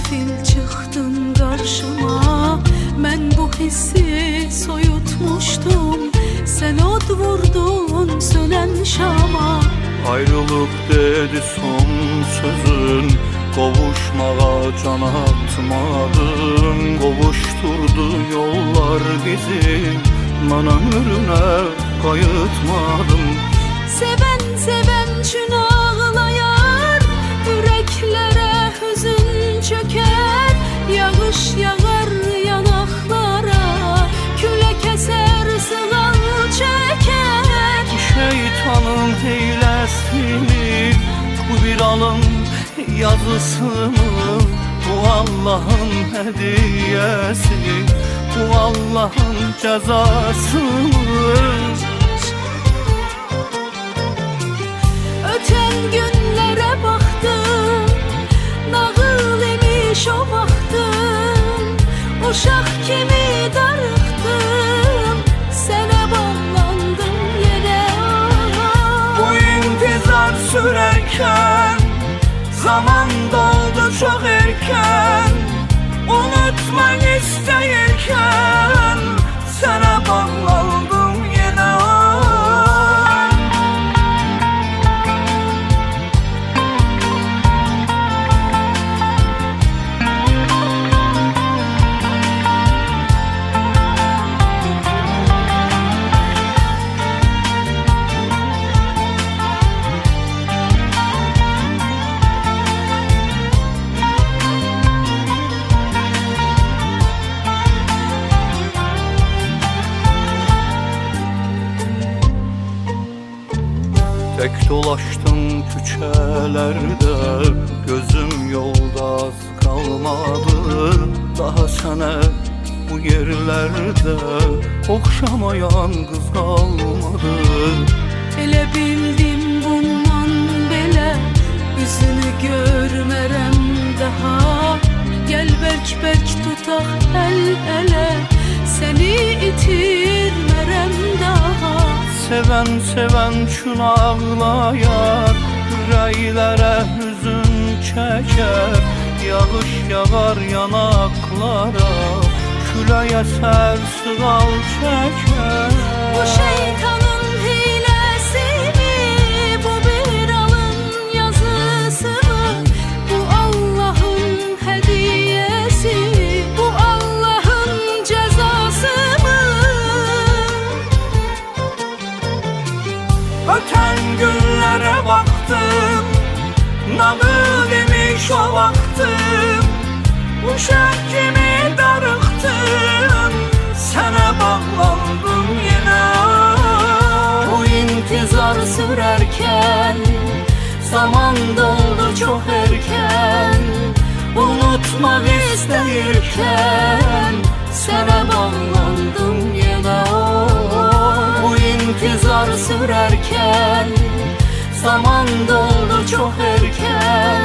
Sefil çıktın karşıma, ben bu hissi soyutmuştum. Sen od vurdun sönen şama. Ayrılık dedi son sözün, kavuşmağa can atmadın. Kavuşturdu yollar bizi, ben ömrüne kayıtmadım. Seven seven çün ağlayar, yüreklere hüzün çöker. Yağış yağar yanaklara, küle keser sığal çeker. Şeytanın hilesini, bu bir alın yazısı mı? Bu Allah'ın hediyesi, bu Allah'ın cezası mı? Öten günlere baktım, nağıl imiş o baktım. Uşak kimi darıktım, sene bağlandım yine. Bu intizar sürerken, zaman doldu çok erken. Unutmak isteyirken, sana bağlandım yine. Tek dolaştım küçelerde, gözüm yolda az kalmadı. Daha sana bu yerlerde okşamayan kız kalmadı. Ele bildim bundan bele, yüzünü görmerem daha. Gel berk berk tutak el ele, seni itirmerem daha. Seven seven çün ağlayar, yüreklere hüzün çeker. Yağış yağar yanaklara, küle eser sığal çeker. Bu şeytanın hilesi mi? Bu bir alın yazısı mı? Bu Allah'ın hediyesi, bu Allah'ın cezası mı? Öten günlere baktım, nağıl imiş o baktım. Uşak kimi darıktım, sana bağlandım yine. Bu intizar sürerken, zaman doldu çok erken. Unutmak isteyirken, sana bağlandım yine. Bu intizar sürerken, zaman doldu çok erken.